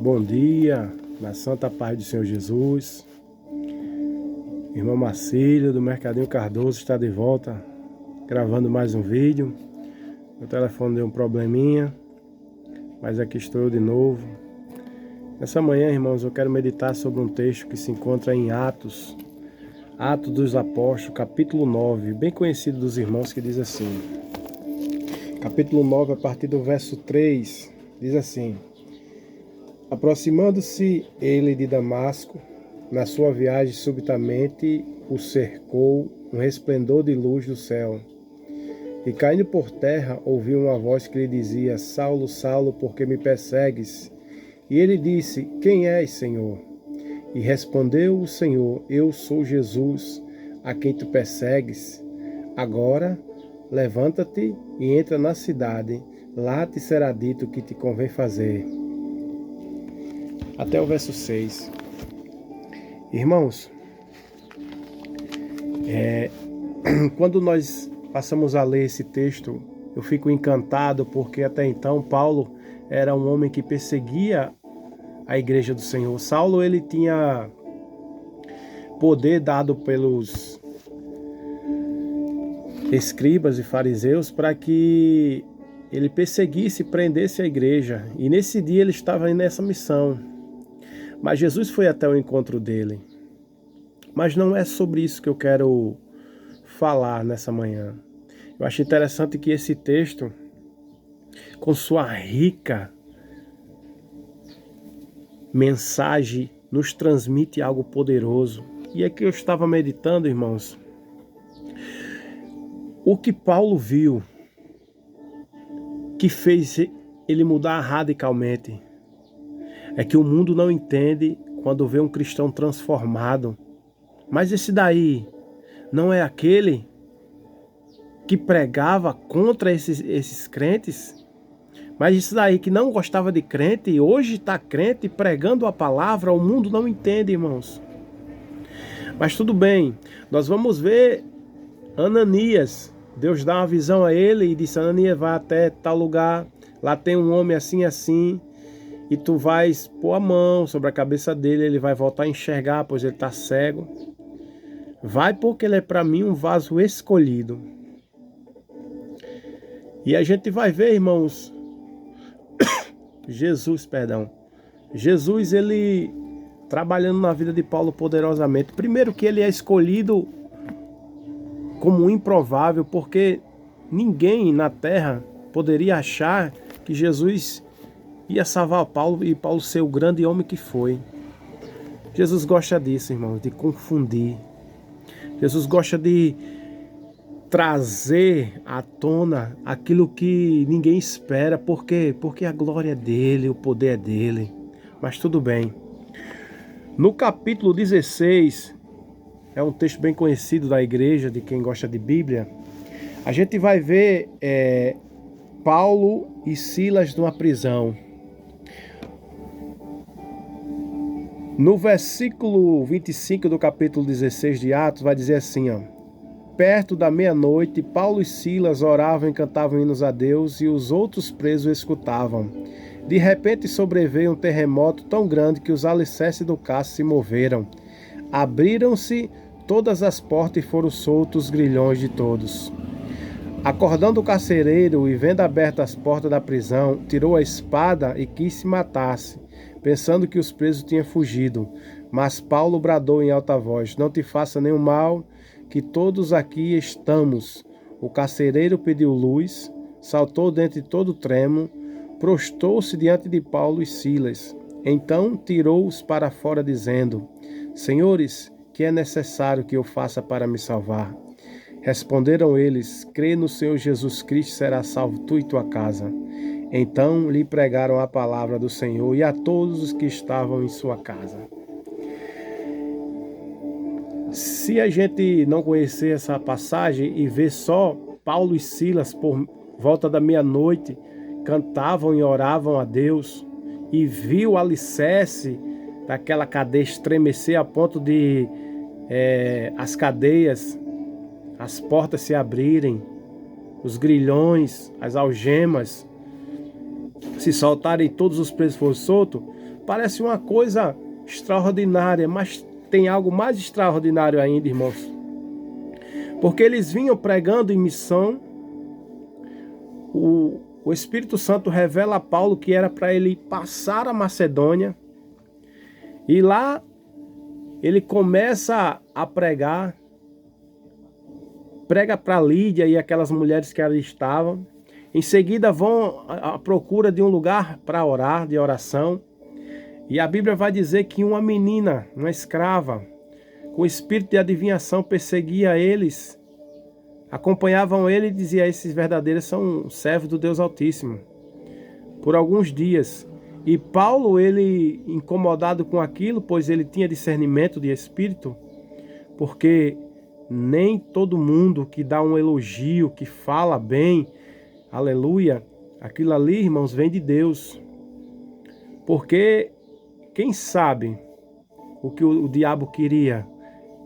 Bom dia, na santa paz do Senhor Jesus. Irmão Marcílio, do Mercadinho Cardoso, está de volta, gravando mais um vídeo. Meu telefone deu um probleminha, mas aqui estou eu de novo. Nessa manhã, irmãos, eu quero meditar sobre um texto que se encontra em Atos dos Apóstolos, capítulo 9, bem conhecido dos irmãos, que diz assim. Capítulo 9, a partir do verso 3, diz assim: Aproximando-se ele de Damasco, na sua viagem subitamente o cercou um resplendor de luz do céu. E caindo por terra, ouviu uma voz que lhe dizia: Saulo, Saulo, por que me persegues? E ele disse: Quem és, Senhor? E respondeu o Senhor: Eu sou Jesus, a quem tu persegues. Agora, levanta-te e entra na cidade, lá te será dito o que te convém fazer. Até o verso 6. Irmãos, quando nós passamos a ler esse texto, eu fico encantado, porque até então Paulo era um homem que perseguia a igreja do Senhor. Saulo, ele tinha poder dado pelos escribas e fariseus para que ele perseguisse e prendesse a igreja. E nesse dia ele estava nessa missão. Mas Jesus foi até o encontro dele. Mas não é sobre isso que eu quero falar nessa manhã. Eu acho interessante que esse texto, com sua rica mensagem, nos transmite algo poderoso. E aqui eu estava meditando, irmãos, o que Paulo viu que fez ele mudar radicalmente é que o mundo não entende quando vê um cristão transformado. Mas esse daí não é aquele que pregava contra esses crentes? Mas esse daí que não gostava de crente e hoje está crente pregando a palavra, o mundo não entende, irmãos. Mas tudo bem, nós vamos ver Ananias. Deus dá uma visão a ele e disse: Ananias, vai até tal lugar, lá tem um homem assim, assim, e tu vais pôr a mão sobre a cabeça dele, ele vai voltar a enxergar, pois ele está cego. Vai, porque ele é para mim um vaso escolhido. E a gente vai ver, irmãos, Jesus, ele trabalhando na vida de Paulo poderosamente. Primeiro que ele é escolhido como improvável, porque ninguém na terra poderia achar que Jesus ia salvar Paulo e Paulo ser o grande homem que foi. Jesus gosta disso, irmãos, de confundir. Jesus gosta de trazer à tona aquilo que ninguém espera. Por quê? Porque a glória é dele, o poder é dele. Mas tudo bem. No capítulo 16, é um texto bem conhecido da igreja, de quem gosta de Bíblia, a gente vai ver Paulo e Silas numa prisão. No versículo 25 do capítulo 16 de Atos, vai dizer assim, ó: Perto da meia-noite, Paulo e Silas oravam e cantavam hinos a Deus, e os outros presos escutavam. De repente sobreveio um terremoto tão grande que os alicerces do cárcere se moveram. Abriram-se todas as portas e foram soltos os grilhões de todos. Acordando o carcereiro e vendo abertas as portas da prisão, tirou a espada e quis se matar-se, pensando que os presos tinham fugido. Mas Paulo bradou em alta voz: Não te faça nenhum mal, que todos aqui estamos. O carcereiro pediu luz, saltou dentre todo tremo, prostou-se diante de Paulo e Silas. Então tirou-os para fora, dizendo: Senhores, que é necessário que eu faça para me salvar? Responderam eles: Crê no Senhor Jesus Cristo, será salvo tu e tua casa. Então lhe pregaram a palavra do Senhor e a todos os que estavam em sua casa. Se a gente não conhecer essa passagem e ver só Paulo e Silas por volta da meia-noite, cantavam e oravam a Deus, e viu o alicerce daquela cadeia estremecer a ponto de as cadeias, as portas se abrirem, os grilhões, as algemas se soltarem e todos os presos foram soltos, Parece uma coisa extraordinária, mas tem algo mais extraordinário ainda, irmãos. Porque eles vinham pregando em missão. O Espírito Santo revela a Paulo que era para ele passar a Macedônia. E lá ele começa a pregar. Prega para Lídia e aquelas mulheres que ali estavam. Em seguida vão à procura de um lugar para orar, de oração. E a Bíblia vai dizer que uma menina, uma escrava, com espírito de adivinhação, perseguia eles, acompanhavam ele e dizia: esses verdadeiros são servos do Deus Altíssimo, por alguns dias. E Paulo, ele incomodado com aquilo, pois ele tinha discernimento de espírito, porque nem todo mundo que dá um elogio, que fala bem, aleluia, aquilo ali, irmãos, vem de Deus. Porque quem sabe o que o diabo queria?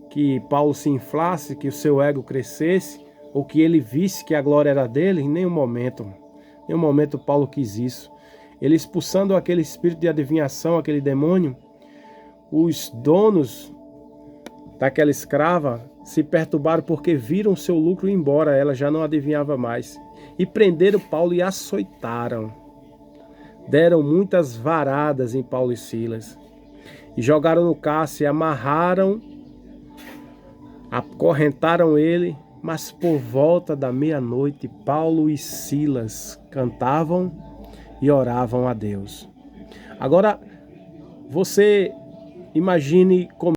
Que Paulo se inflasse, que o seu ego crescesse, ou que ele visse que a glória era dele? Em nenhum momento. Em nenhum momento Paulo quis isso. Ele expulsando aquele espírito de adivinhação, aquele demônio, os donos daquela escrava se perturbaram porque viram seu lucro ir embora, ela já não adivinhava mais. E prenderam Paulo e açoitaram. Deram muitas varadas em Paulo e Silas. E jogaram no cárcere, amarraram, acorrentaram ele, mas por volta da meia-noite, Paulo e Silas cantavam e oravam a Deus. Agora, você imagine como